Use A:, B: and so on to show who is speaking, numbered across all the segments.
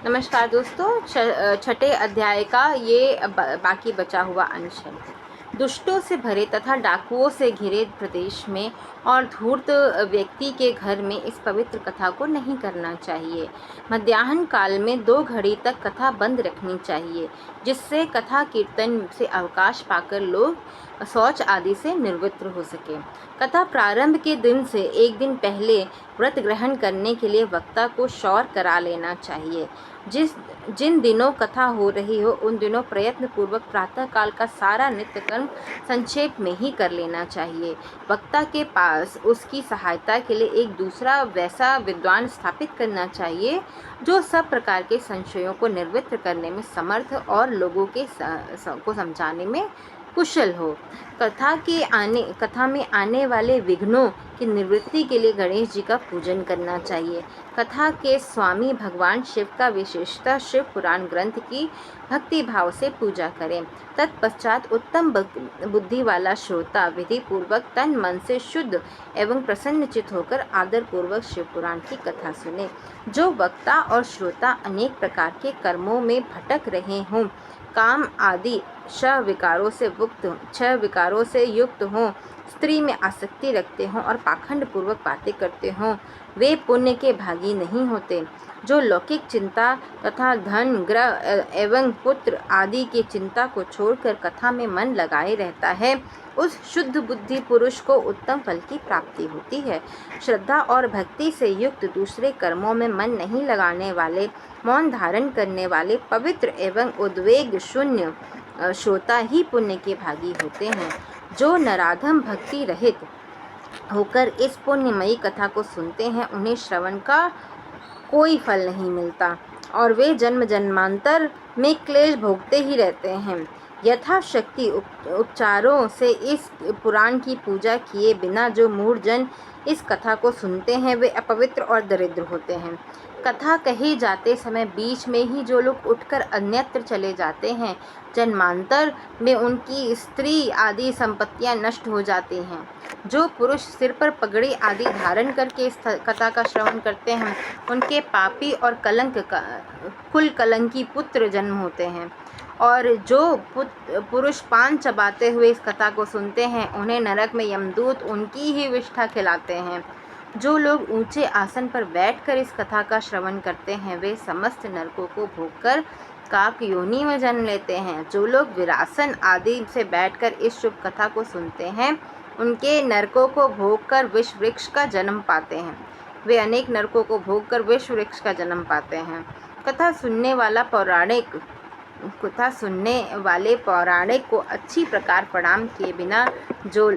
A: नमस्कार दोस्तों, छठे अध्याय का ये बाकी बचा हुआ अंश है। दुष्टों से भरे तथा डाकुओं से घिरे प्रदेश में और धूर्त व्यक्ति के घर में इस पवित्र कथा को नहीं करना चाहिए। मध्याह्न काल में 2 घड़ी तक कथा बंद रखनी चाहिए, जिससे कथा कीर्तन से अवकाश पाकर लोग शौच आदि से निवृत्त हो सके। कथा प्रारंभ के दिन से एक दिन पहले व्रत ग्रहण करने के लिए वक्ता को शौर करा लेना चाहिए। जिन दिनों कथा हो रही हो उन दिनों प्रयत्न पूर्वक प्रातः काल का सारा नित्य कर्म संक्षेप में ही कर लेना चाहिए। वक्ता के पास उसकी सहायता के लिए एक दूसरा वैसा विद्वान स्थापित करना चाहिए जो सब प्रकार के संशयों को निवृत्त करने में समर्थ और लोगों को समझाने में कुशल हो। कथा में आने वाले विघ्नों की निवृत्ति के लिए गणेश जी का पूजन करना चाहिए। कथा के स्वामी भगवान शिव का विशेषतः शिव पुराण ग्रंथ की भक्ति भाव से पूजा करें। तत्पश्चात उत्तम बुद्धि वाला श्रोता विधि पूर्वक तन मन से शुद्ध एवं प्रसन्नचित होकर आदर पूर्वक शिव पुराण की कथा सुने। जो वक्ता और श्रोता अनेक प्रकार के कर्मों में भटक रहे हों, काम आदि 6 विकारों से युक्त हों, स्त्री में आसक्ति रखते हों और पाखंड पूर्वक बातें करते हों, वे पुण्य के भागी नहीं होते। जो लौकिक चिंता तथा धन, ग्रह एवं पुत्र आदि की चिंता को छोड़कर कथा में मन लगाए रहता है, उस शुद्ध बुद्धि पुरुष को उत्तम फल की प्राप्ति होती है। श्रद्धा और भक्ति से युक्त दूसरे कर्मों में मन नहीं लगाने वाले, मौन धारण करने वाले, पवित्र एवं उद्वेग शून्य श्रोता ही पुण्य के भागी होते हैं। जो नराधम भक्ति रहित होकर इस पुण्यमयी कथा को सुनते हैं, उन्हें श्रवण का कोई फल नहीं मिलता और वे जन्म जन्मांतर में क्लेश भोगते ही रहते हैं। यथाशक्ति उपचारों से इस पुराण की पूजा किए बिना जो मूढ़जन इस कथा को सुनते हैं, वे अपवित्र और दरिद्र होते हैं। कथा कही जाते समय बीच में ही जो लोग उठकर अन्यत्र चले जाते हैं, जन्मांतर में उनकी स्त्री आदि संपत्तियां नष्ट हो जाती हैं। जो पुरुष सिर पर पगड़ी आदि धारण करके इस कथा का श्रवण करते हैं, उनके पापी और कुल कलंकी पुत्र जन्म होते हैं। और जो पुरुष पान चबाते हुए इस कथा को सुनते हैं, उन्हें नरक में यमदूत उनकी ही विष्ठा खिलाते हैं। जो लोग ऊंचे आसन पर बैठकर इस कथा का श्रवण करते हैं, वे समस्त नरकों को भोगकर काक योनि में जन्म लेते हैं। जो लोग विरासन आदि से बैठकर इस शुभ कथा को सुनते हैं, उनके नरकों को भोगकर विष वृक्ष का जन्म पाते हैं। वे अनेक नरकों को भोगकर विष वृक्ष का जन्म पाते हैं। कथा सुनने वाले पौराणिक को अच्छी प्रकार प्रणाम किए बिना जो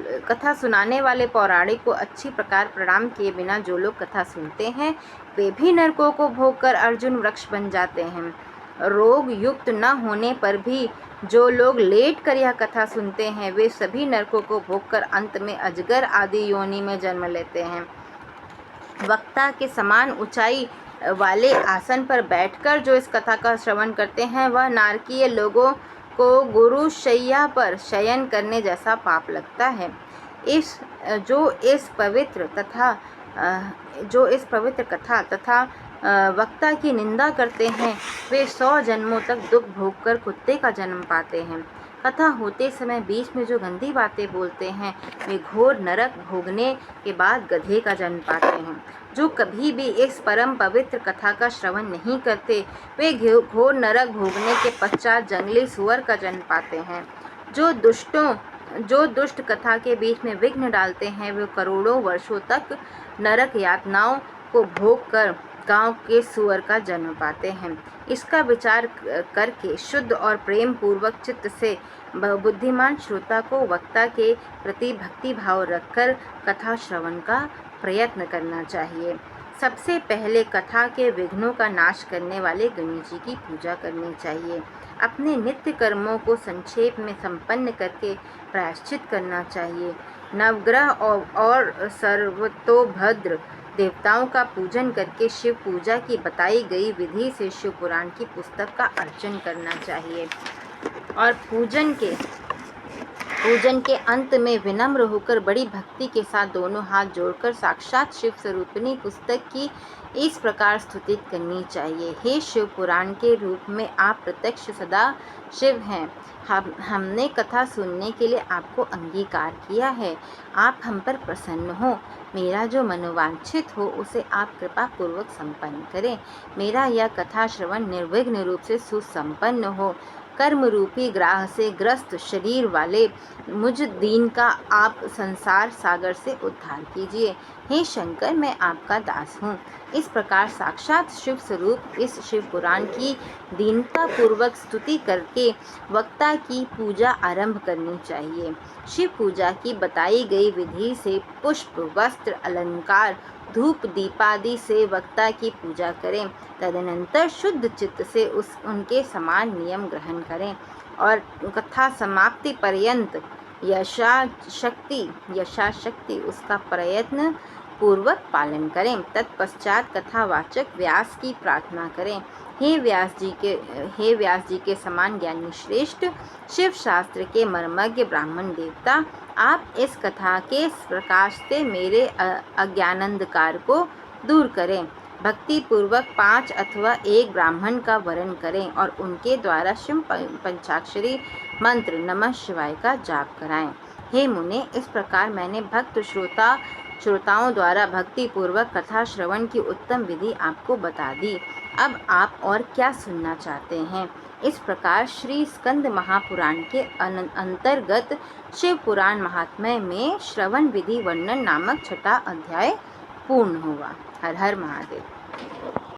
A: लोग कथा सुनते हैं, वे भी नरकों को भोगकर अर्जुन वृक्ष बन जाते हैं। रोग युक्त न होने पर भी जो लोग लेट कर यह कथा सुनते हैं, वे सभी नरकों को भोगकर अंत में अजगर आदि योनि में जन्म लेते हैं। वक्ता के समान ऊंचाई वाले आसन पर बैठकर जो इस कथा का श्रवण करते हैं, वह नारकीय लोगों को गुरु शैया पर शयन करने जैसा पाप लगता है। जो इस पवित्र कथा तथा वक्ता की निंदा करते हैं, वे 100 जन्मों तक दुख भोगकर कुत्ते का जन्म पाते हैं। कथा होते समय बीच में जो गंदी बातें बोलते हैं, वे घोर नरक भोगने के बाद गधे का जन्म पाते हैं। जो कभी भी इस परम पवित्र कथा का श्रवण नहीं करते, वे घोर नरक भोगने के पश्चात जंगली सुअर का जन्म पाते हैं। जो दुष्ट कथा के बीच में विघ्न डालते हैं, वे करोड़ों वर्षों तक नरक यातनाओं को भोग कर गांव के सुअर का जन्म पाते हैं। इसका विचार करके शुद्ध और प्रेम पूर्वक चित्त से बुद्धिमान श्रोता को वक्ता के प्रति भक्ति भाव रखकर कथा श्रवण का प्रयत्न करना चाहिए। सबसे पहले कथा के विघ्नों का नाश करने वाले गणेश जी की पूजा करनी चाहिए। अपने नित्य कर्मों को संक्षेप में संपन्न करके प्रायश्चित करना चाहिए। नवग्रह और सर्वतोभद्र देवताओं का पूजन करके शिव पूजा की बताई गई विधि से शिव पुराण की पुस्तक का अर्चन करना चाहिए और पूजन के अंत में विनम्र होकर बड़ी भक्ति के साथ दोनों हाथ जोड़कर साक्षात शिव स्वरूपिणी पुस्तक की इस प्रकार स्तुति करनी चाहिए। हे शिव पुराण के रूप में आप प्रत्यक्ष सदा शिव हैं। हमने कथा सुनने के लिए आपको अंगीकार किया है। आप हम पर प्रसन्न हो। मेरा जो मनोवांछित हो उसे आप कृपा पूर्वक संपन्न करें। मेरा यह कथा श्रवण निर्विघ्न रूप से सुसंपन्न हो। कर्म रूपी ग्राह से ग्रस्त शरीर वाले मुझ दीन का आप संसार सागर से उद्धार कीजिए। हे शंकर, मैं आपका दास हूँ। इस प्रकार साक्षात शिव स्वरूप इस शिव पुराण की दीनता पूर्वक स्तुति करके वक्ता की पूजा आरंभ करनी चाहिए। शिव पूजा की बताई गई विधि से पुष्प, वस्त्र, अलंकार, धूप दीपादि से वक्ता की पूजा करें। तदनंतर शुद्ध चित्त से उनके समान नियम ग्रहण करें और कथा समाप्ति पर्यंत यशाशक्ति उसका प्रयत्न पूर्वक पालन करें। तत्पश्चात कथावाचक व्यास की प्रार्थना करें। हे व्यास जी के समान ज्ञानी श्रेष्ठ शिव शास्त्र के मर्मज्ञ ब्राह्मण देवता, आप इस कथा के प्रकाश से मेरे अज्ञानांधकार को दूर करें। भक्ति पूर्वक 5 अथवा 1 ब्राह्मण का वरण करें और उनके द्वारा शिव पंचाक्षरी मंत्र नमः शिवाय का जाप कराएं। हे मुने, इस प्रकार मैंने भक्त श्रोताओं द्वारा भक्ति पूर्वक कथा श्रवण की उत्तम विधि आपको बता दी। अब आप और क्या सुनना चाहते हैं? इस प्रकार श्री स्कंद महापुराण के अंतर्गत शिव पुराण महात्म्य में श्रवण विधि वर्णन नामक 6वां अध्याय पूर्ण हुआ। हर हर महादेव।